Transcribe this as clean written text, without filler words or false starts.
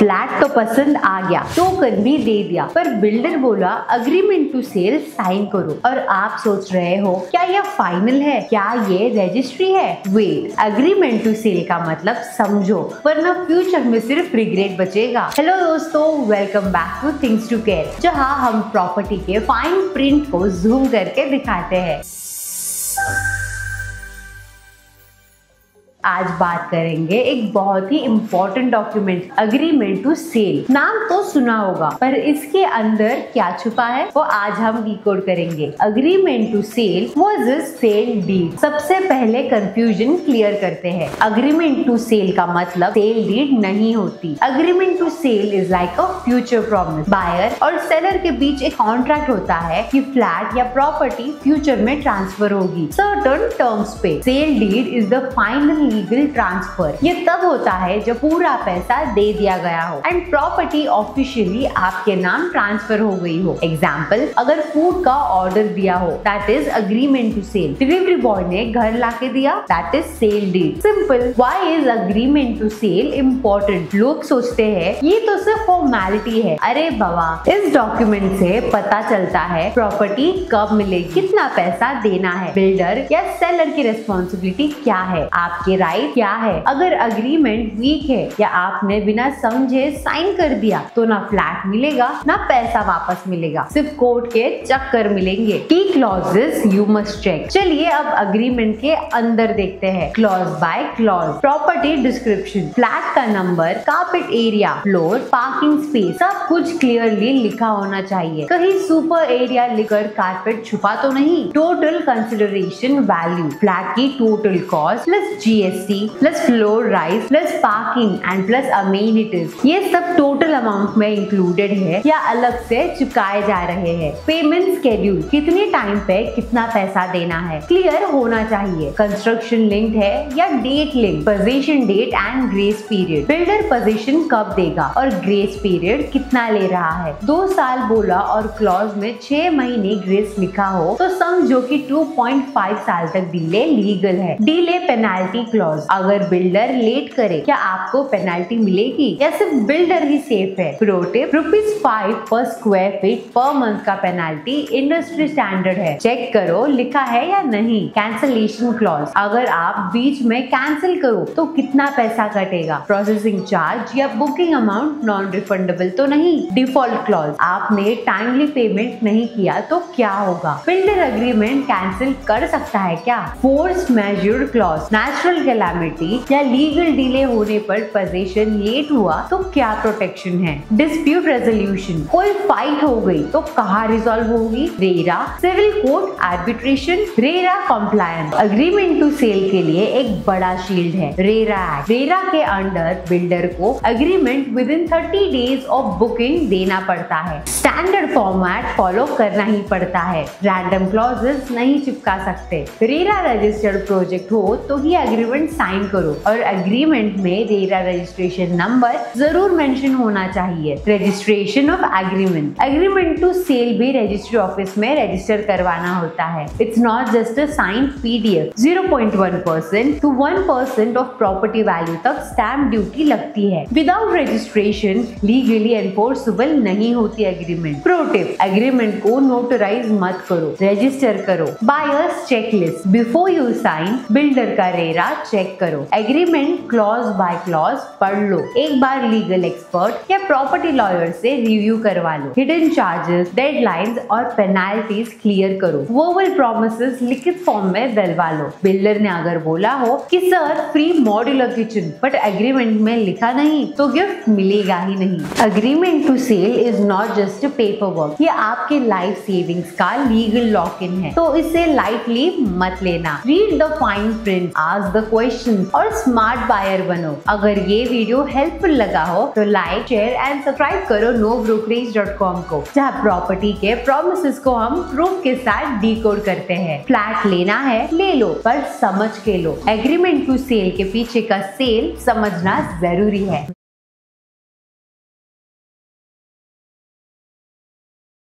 Flat तो पसंद आ गया, टोकन भी दे दिया, पर बिल्डर बोला अग्रीमेंट टू सेल साइन करो। और आप सोच रहे हो क्या यह फाइनल है, क्या ये रजिस्ट्री है? वेट, अग्रीमेंट टू सेल का मतलब समझो, वरना फ्यूचर में सिर्फ रिग्रेट बचेगा। हेलो दोस्तों, welcome back to things to care, जहां हम प्रॉपर्टी के फाइन प्रिंट को जूम करके दिखाते हैं। आज बात करेंगे एक बहुत ही important document, agreement to sell. नाम तो सुना होगा, पर इसके अंदर क्या छुपा है वो आज हम डिकोड करेंगे। Agreement to sale was a sale deed. सबसे पहले कंफ्यूजन क्लियर करते हैं। अग्रीमेंट टू सेल का मतलब सेल डीड नहीं होती। Agreement to sale is like a future promise. Buyer और सेलर के बीच एक कॉन्ट्रैक्ट होता है कि फ्लैट या प्रॉपर्टी फ्यूचर में ट्रांसफर होगी सर्टेन टर्म्स पे। Sale deed is the final legal transfer. ये तब होता है जब पूरा पैसा दे दिया गया हो एंड प्रॉपर्टी ऑफिशियली आपके नाम ट्रांसफर हो गई हो। एग्जाम्पल, अगर फूड का ऑर्डर दिया हो, that is agreement to sale. Delivery boy ने घर लाके दिया, that is sale deed. Simple. Why is agreement to sale important? लोग सोचते हैं ये तो सिर्फ फॉर्मेलिटी है। अरे बाबा, इस डॉक्यूमेंट से पता चलता है प्रॉपर्टी कब मिलेगी, कितना पैसा देना है, बिल्डर या सेलर की रिस्पॉन्सिबिलिटी क्या है, आपके राइट क्या है। अगर अग्रीमेंट वीक है या आपने बिना समझे साइन कर दिया तो ना फ्लैट मिलेगा ना पैसा वापस मिलेगा, सिर्फ कोर्ट के चक्कर मिलेंगे। की क्लॉजेस यू मस्ट चेक। चलिए अब अग्रीमेंट के अंदर देखते हैं, clause by clause. Property description, flat का number, carpet area, floor, parking space, सब कुछ क्लियरली लिखा होना चाहिए। कहीं सुपर एरिया लिखकर कारपेट छुपा तो नहीं। टोटल कंसिडरेशन वैल्यू, फ्लैट की total cost plus GST plus floor rise plus parking and plus amenities, ये सब टोटल अमाउंट में इंक्लूडेड है या अलग से चुकाए जा रहे हैं। पेमेंट स्केड्यूल, कितने टाइम पे कितना पैसा देना है, क्लियर होना चाहिए। कंस्ट्रक्शन लिंक्ड है या date link, position date and grace period, builder position कब देगा और ग्रेस पीरियड कितना ले रहा है। 2 साल बोला और क्लॉज में 6 महीने ग्रेस लिखा हो तो समझो कि 2.5 साल तक डिले लीगल है। डिले पेनाल्टी क्लॉज, अगर बिल्डर लेट करे क्या आपको पेनल्टी मिलेगी या सिर्फ बिल्डर ही सेफ है? प्रो टिप, ₹5 पर स्क्वायर फीट पर मंथ का पेनल्टी इंडस्ट्री स्टैंडर्ड है, चेक करो लिखा है या नहीं। कैंसलेशन क्लॉज, अगर आप बीच में कैंसिल करो तो कितना पैसा कटेगा, प्रोसेसिंग चार्ज या बुकिंग अमाउंट नॉन रिफंडेबल तो नहीं। डिफॉल्ट क्लॉज, आपने टाइमली पेमेंट नहीं किया तो क्या होगा? बिल्डर अग्रीमेंट कैंसिल कर सकता है क्या? Force majeure clause, natural calamity या लीगल डिले होने पर पोजीशन लेट हुआ तो क्या प्रोटेक्शन है? डिस्प्यूट रेजोल्यूशन, कोई फाइट हो गई तो कहाँ रिजॉल्व होगी? RERA, civil court, arbitration, RERA compliance. Agreement to sale के लिए एक बड़ा शील्ड है रेरा एक्ट। रेरा के अंडर बिल्डर को agreement within 30 days of booking देना पड़ता है। स्टैंडर्ड फॉर्मेट फॉलो करना ही पड़ता है, रैंडम क्लॉजेस नहीं चिपका सकते। रेरा रजिस्टर्ड प्रोजेक्ट हो तो ही अग्रीमेंट साइन करो और अग्रीमेंट में रेरा रजिस्ट्रेशन नंबर जरूर मेंशन होना चाहिए। Registration of agreement, agreement to sale भी रजिस्ट्री ऑफिस में रजिस्टर करवाना होता है। It's not just a signed PDF। 0.1% to 1% of property value तक स्टैम्प ड्यूटी लगती है। विदाउट रजिस्ट्रेशन लीगली एनफोर्सेबल नहीं होती अग्रीमेंट। प्रो टिप, अग्रीमेंट को नोटराइज मत करो, रजिस्टर करो। Buyer's checklist, before you sign builder का रेरा चेक करो। एग्रीमेंट क्लॉज बाय क्लॉज पढ़ लो, एक बार लीगल एक्सपर्ट या प्रॉपर्टी लॉयर से रिव्यू करवा लो। हिडन चार्जेस, डेडलाइंस और पेनाल्टीज क्लियर करो। वर्बल प्रॉमिसेस लिखित फॉर्म में डलवा लो। बिल्डर ने अगर बोला हो कि sir free modular kitchen but agreement में लिखा नहीं तो गिफ्ट मिलेगा ही नहीं। Agreement to sale is not just paper work, ये आपके लाइफ सेविंग्स का लीगल लॉक इन है, तो इसे लाइटली मत लेना। Read the fine print, ask the question और स्मार्ट बायर बनो। अगर ये वीडियो हेल्पफुल लगा हो तो लाइक, शेयर एंड सब्सक्राइब करो nobrokerage.com को, जहाँ प्रॉपर्टी के प्रॉमिसेस को हम प्रूफ के साथ डिकोड करते हैं। फ्लैट लेना है ले लो, पर समझ के लो। एग्रीमेंट टू सेल के पीछे का सेल समझना जरूरी है।